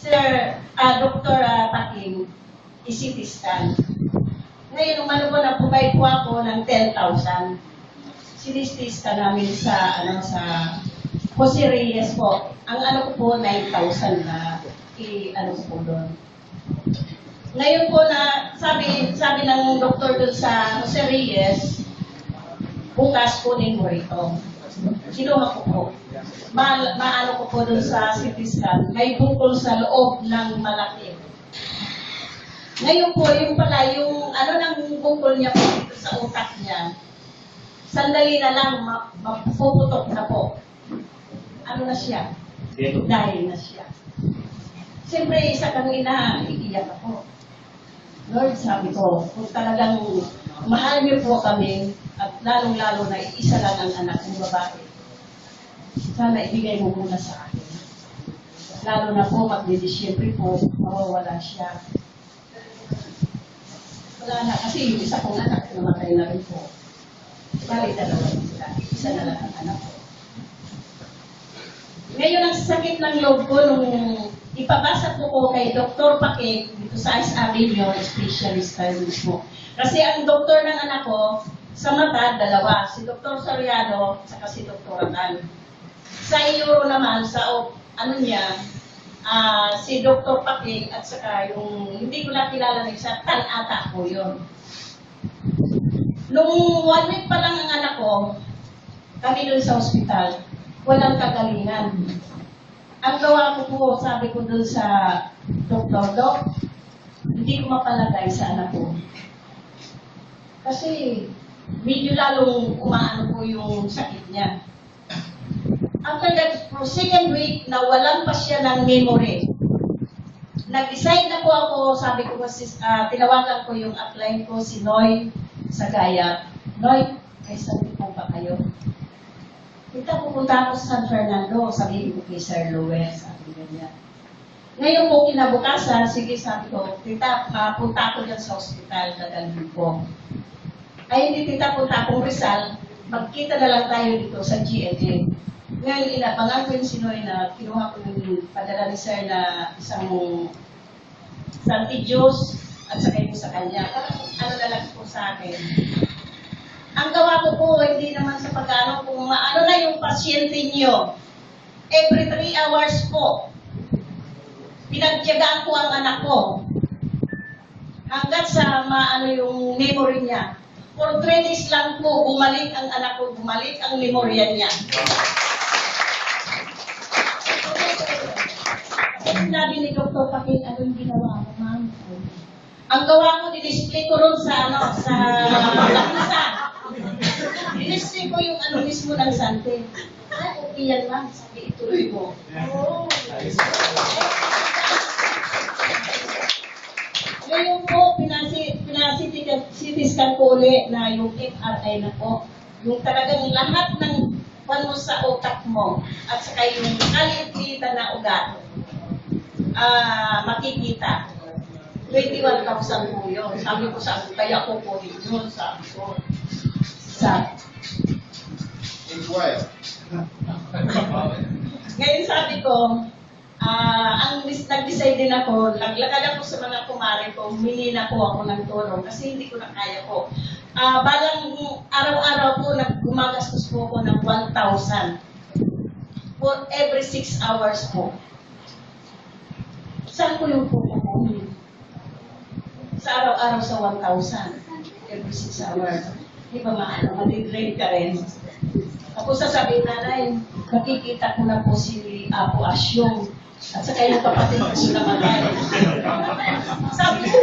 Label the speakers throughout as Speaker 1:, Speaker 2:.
Speaker 1: Sir, Dr. Paking, i-CT scan. Ngayon, umano po, nag-provide po ako ng 10,000. Sinistis ka namin sa, sa Jose Reyes po. Ang ano ko po, 9,000 na ano ko po doon. Ngayon po na, sabi ng doktor doon sa Jose Reyes, bukas kunin mo rito. Kinuha ko po. Maano ko po doon sa CT scan, may bukol sa loob ng malaki. Ngayon po, yung pala, yung ano ng bukol niya po dito sa utak niya, sandali na lang, mapuputok na po. Ano na siya? Dahil na siya. Siyempre, isa kami na iiyak ako. Lord, sabi ko, kung talagang mahal niyo po kami, at lalong-lalo na isa lang ang anak ng babae, sana ibigay mo muna sa akin. Lalo na po, magdidisyempre po, mawawala siya. Wala na, kasi yung isa kong anak, namatay na rin po. Bali, dalawa sila. Isa na lang ang anak ko. Ngayon, ang sakit ng loob ko nung ipabasa ko kay Dr. Paking dito sa SRD yun, specialist tayo mismo. Kasi ang doktor ng anak ko, sa mata, dalawa. Si Dr. Soriano, saka si Dr. Atan. Sa Euro naman, sa ano niya, si Dr. Paking at saka yung, hindi ko na kilala na isa, Tan-ata ko yun. Nung 1 week pa lang ang anak ko, kami doon sa ospital, walang kagalingan. Ang gawa ko po, sabi ko doon sa doktor, Dok, hindi ko mapalagay sa anak ko. Kasi medyo lalong umaano po yung sakit niya. After that, for second week, nawalan pa siya ng memory. Nag-decide na po ako, sabi ko, tinawagan ko yung upline ko, si Noy, sa Gaya. Noy, kay sabi po ba kayo? Kita pupunta ako sa San Fernando, sabi ko kay Sir Luis, sabi ganyan. Ngayon po kinabukasan, sige sabi ko, tita, punta ako dyan sa ospital, dadalhin ko. Ay hindi tita, punta akong Rizal, magkita na lang tayo dito sa GLA. Ngayon inabangan ko yung sinoy na kinuha ko yung padala ni Sir na isang Santidios at sakay ko sa kanya. Parang ano na lang po sa akin. Ang gawa ko po, hindi naman sa pag-ano, kung maano na yung pasyente niyo, every 3 hours po, pinagtiyagaan ko ang anak ko. Hanggat sa maano yung memory niya. For 3 days lang po, bumalik ang anak ko, bumalik ang memorya niya. Sinabi ni Dr. Paking, anong ginawa mo, ma'am? Ang gawa ko, didisplay ko ron sa, sa lapisa. Didisplay ko yung ano mismo ng sante. Ay, okay yan, ma'am. Sabi, ituloy mo. Oh. Ngayon po, pinasitiskan ko ulit na yung MRI na po. Yung talagang lahat ng mo sa utak mo at saka yung kaliit-liita na ugat. Makikita. 21,000 po yun. Sabi ko sa kaya ko po yun sa ngayon sabi ko, nag-decide din ako, naglakad ako sa mga kumare ko, humingi na po ako ng tulong kasi hindi ko na kaya po. Balang araw-araw po, gumagastos po ako ng 1,000 for every 6 hours po. Saan ko yung pupukunin? Sa araw-araw sa 1,000 every 6 hours. Di ba maano, matidrain ka rin. Tapos sasabihin nanay, nakikita ko na po si Apo Asyong at saka yung kapatid ko namatay. Sabi ko,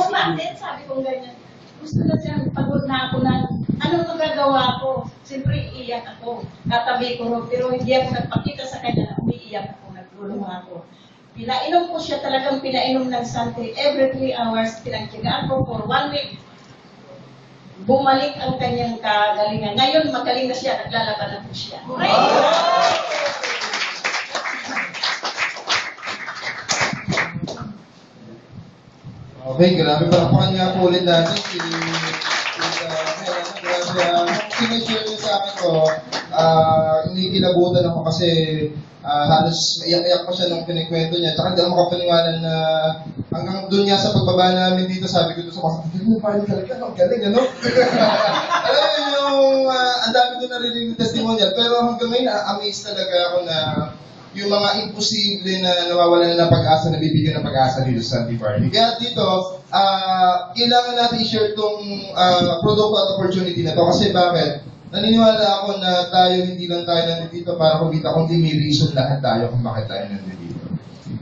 Speaker 1: bakit? Sabi ko ganyan. Gusto na siyang pagod na ako na, anong magagawa ko? Siyempre, iiyak ako. Katabi ko rin, pero hindi ako nagpakita sa kanya na umiiyak ako, nagulong ako. Pinainom ko siya, talagang pinainom ng sante. Every 3 hours, pinagtiyagaan ko for 1 week. Bumalik ang kanyang kagalingan. Ngayon, magaling na siya, naglalaban na po siya.
Speaker 2: Okay, grabe pa ako kanya po ulit natin si Helen. Grabe, sinishare niyo sa akin ko inikilabutan ako kasi halos iyak-iyak pa siya nung kinikwento niya. Tsaka hindi ako makapaniwala na hanggang doon nga sa pagbaba namin dito, sabi ko doon sa mga parang talaga, ang galing, ano? Alam mo yung, ang dami doon narinig ng testimonial, pero hanggang ngayon, na-amaze talaga ako na yung mga imposible na nawawalan na ng pag-asa, na bibigyan ng pag-asa dito sa Santi Party. Kaya dito, kailangan natin i-share itong product at opportunity na to. Kasi bakit? Naniniwala ako na tayo, hindi lang tayo nandito para kumita, kundi may reason lahat tayo kung bakit tayo nandito.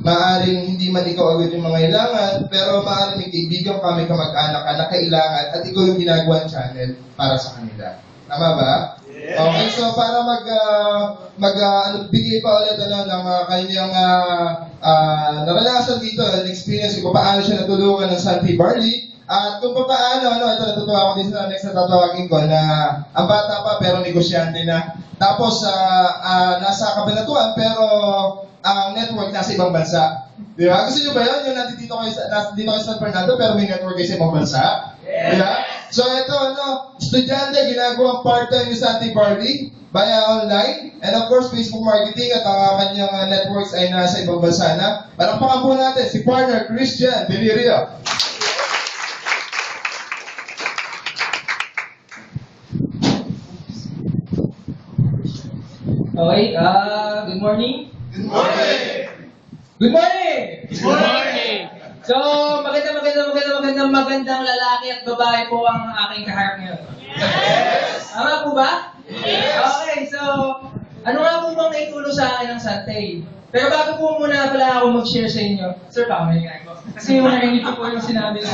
Speaker 2: Maaring hindi man ikaw agad yung mga kailangan, pero maaring may kaibigan ka, may kamag-anak ka na kailangan at ikaw yung ginagawa channel para sa kanila. Tama ba? Okay, so para bigay pa ulit ng kanyang naranasan dito, an experience kung paano siya natulungan ng Santi Barley, at kung paano, ito natutuwa ako din sa next na tatawagin ko na ang bata pa pero negosyante na. Tapos nasa kabanatuan pero ang network nasa ibang bansa. Di ba? Gusto nyo ba yun? Yung dito kayo sa San Fernando pero may network kayo sa ibang bansa? Di ba? So ito, estudyante, ginagawang part-time yung Santi Barley via online. And of course, Facebook marketing at ang kanyang networks ay nasa ibang bansa na. Palakpakan po natin si partner Christian Delirio.
Speaker 3: Okay, good morning.
Speaker 2: Good morning!
Speaker 3: Good morning!
Speaker 4: Good morning!
Speaker 3: So, magandang lalaki at babae po ang aking kaharap ngayon. Yes! Tama po ba?
Speaker 4: Yes!
Speaker 3: Okay, so, ano nga po bang naitulong sa akin ng Santay? Pero bago po muna pala ako mag-share sa inyo, sir, baka may ko. Kasi yung narinig ko po yung sinabi na.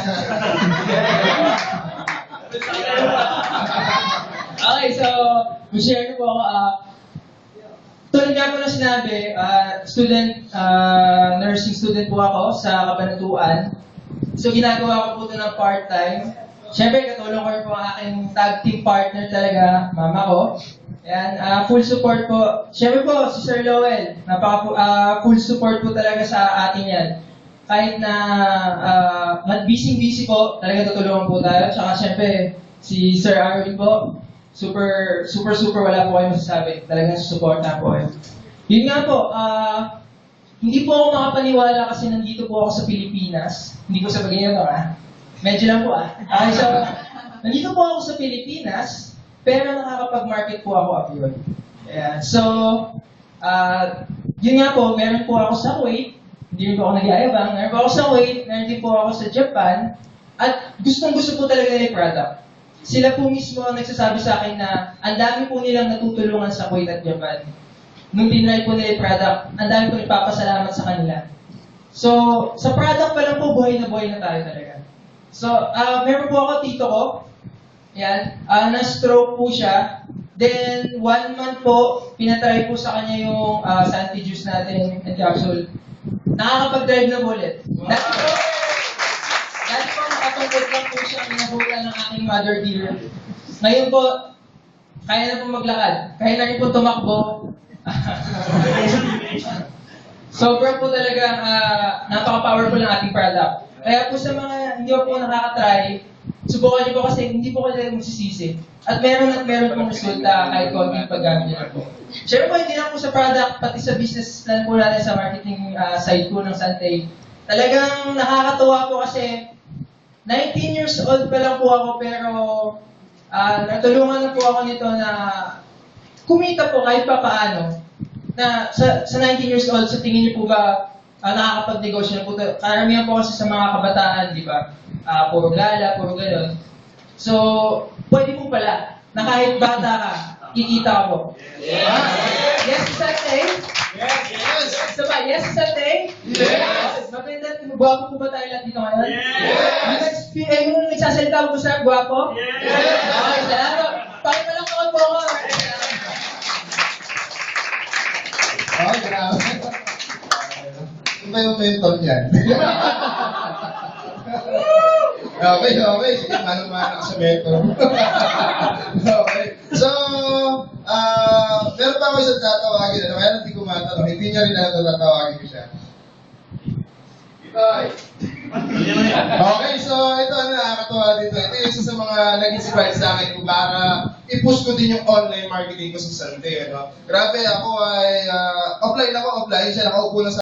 Speaker 3: Okay, so, mag-share ko po ako. Tulad nga po na sinabi, nursing student po ako sa Kabanatuan. So ginagawa ko po ito ng part-time. Siyempre, katulong ko rin po ang aking tag team partner talaga, mama ko. Ayan, full support po. Siyempre po, si Sir Lowell, full support po talaga sa atin yan. Kahit na busy po, talaga tutulungan po tayo. Tsaka siyempre, si Sir Arvin po, super wala po kayo masasabi. Talagang susuporta po kayo. Yun nga po, hindi po ako makapaniwala kasi nandito po ako sa Pilipinas. Hindi ko sabihin ito medyo lang po Okay, so, nandito po ako sa Pilipinas, pero nakakapag-market po ako abroad. Yeah. So, yun nga po, meron po ako sa Kuwait, hindi rin po ako nag-iayabang, meron po ako sa Kuwait, meron din po ako sa Japan, at gustong-gusto po talaga nila yung product. Sila po mismo ang nagsasabi sa akin na ang dami po nilang natutulungan sa Kuwait at Japan. Nung tinry po nila yung product, ang dami po nagpapasalamat sa kanila. So, sa product pa lang po, buhay na tayo talaga. So, meron po ako tito ko. Yan. Na-stroke po siya. Then, 1 month po, pinatry po sa kanya yung Santi juice natin and capsule. Nakakapag-drive na ulit. Dahil po, nakatungkod lang po siya ang inabutan ng aking mother dear. Ngayon po, kaya na po maglakad. Kaya na rin po tumakbo. Sobra po talaga, napaka-powerful ng ating product. Kaya po sa mga hindi po nakaka-try, subukan niyo po kasi hindi po kayo magsisisi. At meron pong resulta kahit konting paggamit niyo na po. Siyempre po, hindi lang po sa product, pati sa business plan po natin sa marketing side po ng Santay. Talagang nakakatuwa po kasi 19 years old pa lang po ako pero natulungan na po ako nito na kumita po kahit pa paano. Na sa 19 years old, sa tingin niyo po ba nakakapag-negosyo na po? Karamihan po kasi sa mga kabataan, di ba? Puro gala, puro gano'n. So, pwede po pala na kahit bata ka, kikita ka po. Yes, Santay?
Speaker 4: Yes!
Speaker 3: Sabay, yes, Santay?
Speaker 4: Yes!
Speaker 3: Maganda, gwapo po ba tayo lahat dito ngayon?
Speaker 4: Yes!
Speaker 3: Yung nagsasalita po sa gwapo?
Speaker 4: Yes!
Speaker 3: Okay, salamat. Pakipalakpakan po ako.
Speaker 2: Oh, grabe. Ano ba yung mentor niyan? Okay. Sige, manang-manang sa mentor. Okay. So, meron pa ako isang tatawagin. Kaya hindi ko matanong. Hindi niya rin alam na tatawagin ko siya. Bye! Okay, so ito ano nakakatawa dito. Ito yung isa sa mga nag-inspire sa akin kung para i-push ko din yung online marketing ko sa Sunday. Ano? Grabe, ako ay offline, siya nakaupo na sa